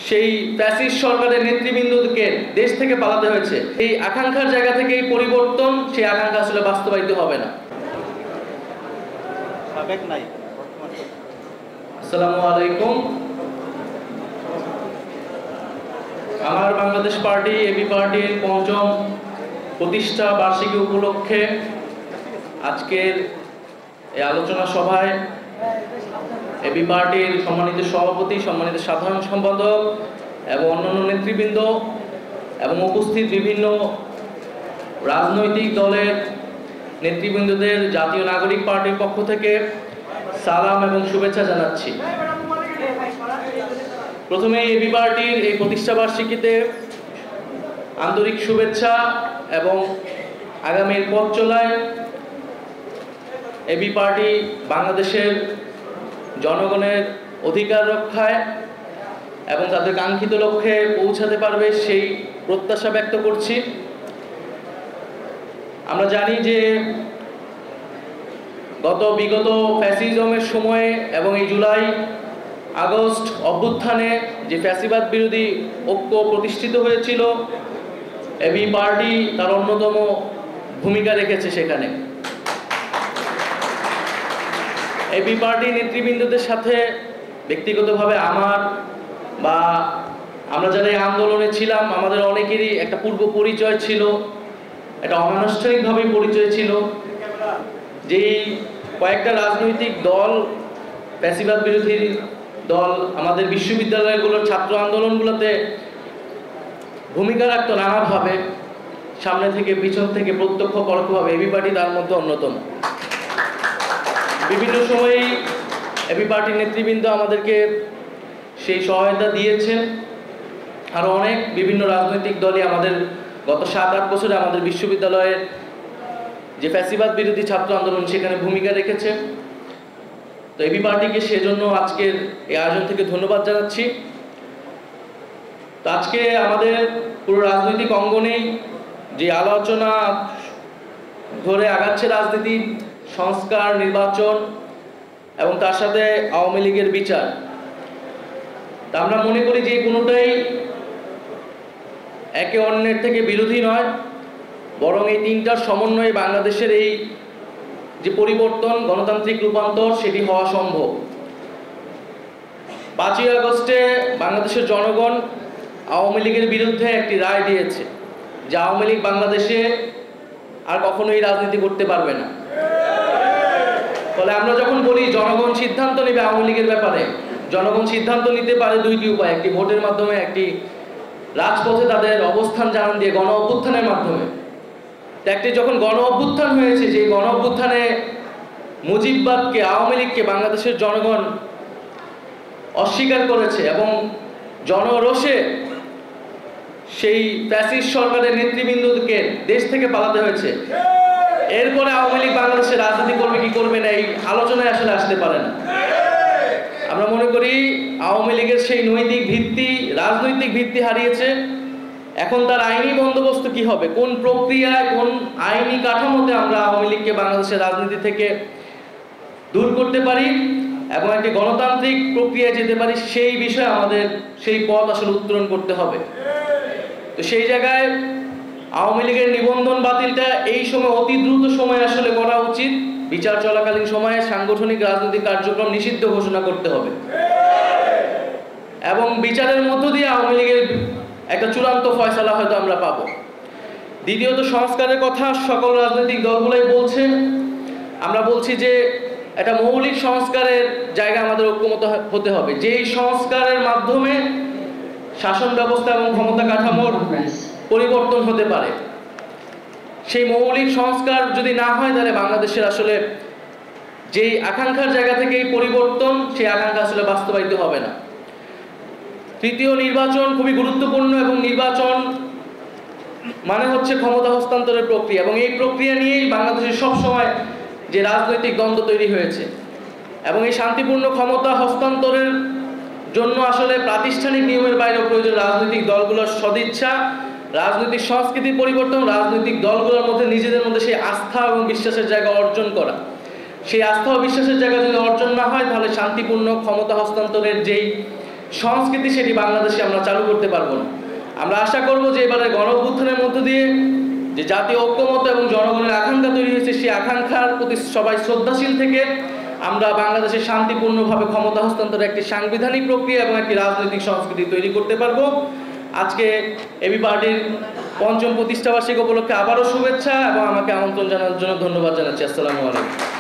সেই ফ্যাসিস্ট সরকারের নেতৃবৃন্দকে দেশ থেকে পালাতে হয়েছে। এই আকাঙ্ক্ষার জায়গা থেকে এই পরিবর্তন, সেই আকাঙ্ক্ষা আসলে বাস্তবায়িত হবে না। আসসালামু আলাইকুম। আমার বাংলাদেশ পার্টি এবি পার্টির পঞ্চম প্রতিষ্ঠা বার্ষিকী উপলক্ষে আজকের এই আলোচনা সভায় এবি পার্টির সম্মানিত সভাপতি, সম্মানিত সাধারণ সম্পাদক এবং অন্যান্য নেতৃবৃন্দ এবং উপস্থিত বিভিন্ন রাজনৈতিক দলের নেতৃবৃন্দদের জাতীয় নাগরিক পার্টির পক্ষ থেকে সালাম এবং শুভেচ্ছা জানাচ্ছি। প্রথমে এবি পার্টির এই প্রতিষ্ঠা বার্ষিকীতে আন্তরিক শুভেচ্ছা এবং আগামীর পথ চলায় এবি পার্টি বাংলাদেশের জনগণের অধিকার রক্ষায় এবং তাদের কাঙ্ক্ষিত লক্ষ্যে পৌঁছাতে পারবে সেই প্রত্যাশা ব্যক্ত করছি। আমরা জানি যে বিগত ফ্যাসিজমের সময়ে এবং এই জুলাই আগস্ট অভ্যুত্থানে যে ফ্যাসিবাদ বিরোধী ঐক্য প্রতিষ্ঠিত হয়েছিল, এবি পার্টি তার অন্যতম ভূমিকা রেখেছে সেখানে। এবি পার্টি নেতৃবৃন্দদের সাথে ব্যক্তিগতভাবে আমার বা আমরা যারা এই আন্দোলনে ছিলাম, আমাদের অনেকেরই একটা পূর্ব পরিচয় ছিল, একটা অনানুষ্ঠানিকভাবে পরিচয় ছিল। যেই কয়েকটা রাজনৈতিক দল, ফ্যাসিবাদ বিরোধী দল আমাদের বিশ্ববিদ্যালয়গুলোর ছাত্র আন্দোলনগুলোতে ভূমিকা রাখতো নানাভাবে, সামনে থেকে পিছন থেকে প্রত্যক্ষ পরোক্ষভাবে, এবি পার্টি তার মধ্যে অন্যতম। বিভিন্ন সময়েই এবি পার্টির নেতৃবৃন্দ আমাদেরকে সেই সহায়তা দিয়েছেন। আরও অনেক বিভিন্ন রাজনৈতিক দলই আমাদের গত 7-8 বছরে আমাদের বিশ্ববিদ্যালয়ের যে ফ্যাসিবাদ বিরোধী ছাত্র আন্দোলন সেখানে ভূমিকা রেখেছে। তো এবি পার্টিকে সেজন্য আজকের এই আয়োজন থেকে ধন্যবাদ জানাচ্ছি। তো আজকে আমাদের পুরো রাজনৈতিক অঙ্গনেই যে আলোচনা ধরে আগাচ্ছে রাজনীতি, সংস্কার, নির্বাচন এবং তার সাথে আওয়ামী লীগের বিচার, তা আমরা মনে করি যে কোনোটাই একে অন্যের থেকে বিরোধী নয়, বরং এই তিনটার সমন্বয়ে বাংলাদেশের এই যে পরিবর্তন, গণতান্ত্রিক রূপান্তর, সেটি হওয়া সম্ভব। 5ই আগস্টে বাংলাদেশের জনগণ আওয়ামী লীগের বিরুদ্ধে একটি রায় দিয়েছে যে আওয়ামী লীগ বাংলাদেশে আর কখনোই রাজনীতি করতে পারবে না। ফলে আমরা যখন বলি জনগণ সিদ্ধান্ত নেবে আওয়ামী লীগের ব্যাপারে, জনগণ সিদ্ধান্ত নিতে পারে দুইটি উপায়, একটি ভোটের মাধ্যমে, একটি রাজপথে তাদের অবস্থান জানান দিয়ে গণ অভ্যুত্থানের মাধ্যমে। একটি যখন গণ অভ্যুত্থান হয়েছে, যে গণ অভ্যুত্থানে মুজিববাদকে, আওয়ামী লীগকে বাংলাদেশের জনগণ অস্বীকার করেছে এবং জনরোষে সেই ফ্যাসিস্ট সরকারের নেতৃবৃন্দকে দেশ থেকে পালাতে হয়েছে। এরপরে আওয়ামী লীগ বাংলাদেশে রাজনীতি করবে কি করবে না এই আলোচনায় আসলে আসতে পারে না। আমরা মনে করি আওয়ামী লীগের সেই নৈতিক ভিত্তি, রাজনৈতিক ভিত্তি হারিয়েছে। এখন তার আইনি বন্দোবস্ত কি হবে, কোন প্রক্রিয়ায়, কোন আইনি কাঠামোতে আমরা আওয়ামী লীগকে বাংলাদেশের রাজনীতি থেকে দূর করতে পারি এবং একটি গণতান্ত্রিক প্রক্রিয়ায় যেতে পারি, সেই বিষয়ে আমাদের সেই পথ আসলে উত্তরণ করতে হবে। তো সেই জায়গায় আওয়ামী লীগের নিবন্ধন বাতিলটা এই সময় অতি দ্রুত সময় আসলে করা উচিত। বিচার চলাকালীন সময়ে সাংগঠনিক রাজনৈতিক কার্যক্রম নিষিদ্ধ ঘোষণা করতে হবে এবং বিচারের মধ্য দিয়ে আওয়ামী লীগের একটা চূড়ান্ত ফয়সালা হয়তো আমরা পাবো। দ্বিতীয়ত, সংস্কারের কথা সকল রাজনৈতিক দলগুলোই বলছে। আমরা বলছি যে একটা মৌলিক সংস্কারের জায়গা আমাদের ঐক্যমত হতে হবে, যেই সংস্কারের মাধ্যমে শাসন ব্যবস্থা এবং ক্ষমতা কাঠামোর পরিবর্তন হতে পারে। সেই মৌলিক সংস্কার যদি না হয়, তাহলে বাংলাদেশের আসলে যেই আকাঙ্ক্ষার জায়গা থেকে এই পরিবর্তন, সেই আকাঙ্ক্ষা আসলে বাস্তবায়িত হবে না। তৃতীয়, নির্বাচন খুবই গুরুত্বপূর্ণ এবং নির্বাচন মানে হচ্ছে ক্ষমতা হস্তান্তরের প্রক্রিয়া এবং এই প্রক্রিয়া নিয়েই বাংলাদেশের সবসময় যে রাজনৈতিক দ্বন্দ্ব তৈরি হয়েছে এবং এই শান্তিপূর্ণ ক্ষমতা হস্তান্তরের জন্য আসলে প্রাতিষ্ঠানিক নিয়মের বাইরেও প্রয়োজন রাজনৈতিক দলগুলোর সদিচ্ছা, রাজনৈতিক সংস্কৃতির পরিবর্তন, রাজনৈতিক দলগুলোর মধ্যে নিজেদের মধ্যে সেই আস্থা এবং বিশ্বাসের জায়গা অর্জন করা। সেই আস্থা ও বিশ্বাসের জায়গা যদি অর্জন না হয়, তাহলে শান্তিপূর্ণ ক্ষমতা হস্তান্তরের যেই সংস্কৃতি সেটি বাংলাদেশে আমরা চালু করতে পারবো না। আমরা আশা করব যে এবারের গণঅভ্যুত্থানের মধ্য দিয়ে যে জাতীয় ঐক্যমত্য এবং জনগণের আকাঙ্ক্ষা তৈরি হয়েছে, সেই আকাঙ্ক্ষার প্রতি সবাই শ্রদ্ধাশীল থেকে আমরা বাংলাদেশে শান্তিপূর্ণভাবে ক্ষমতা হস্তান্তরের একটি সাংবিধানিক প্রক্রিয়া এবং একটি রাজনৈতিক সংস্কৃতি তৈরি করতে পারবো। আজকে এবি পার্টির ৫ম প্রতিষ্ঠাবার্ষিকী উপলক্ষে আবারও শুভেচ্ছা এবং আমাকে আমন্ত্রণ জানানোর জন্য ধন্যবাদ জানাচ্ছি। আসসালামু আলাইকুম।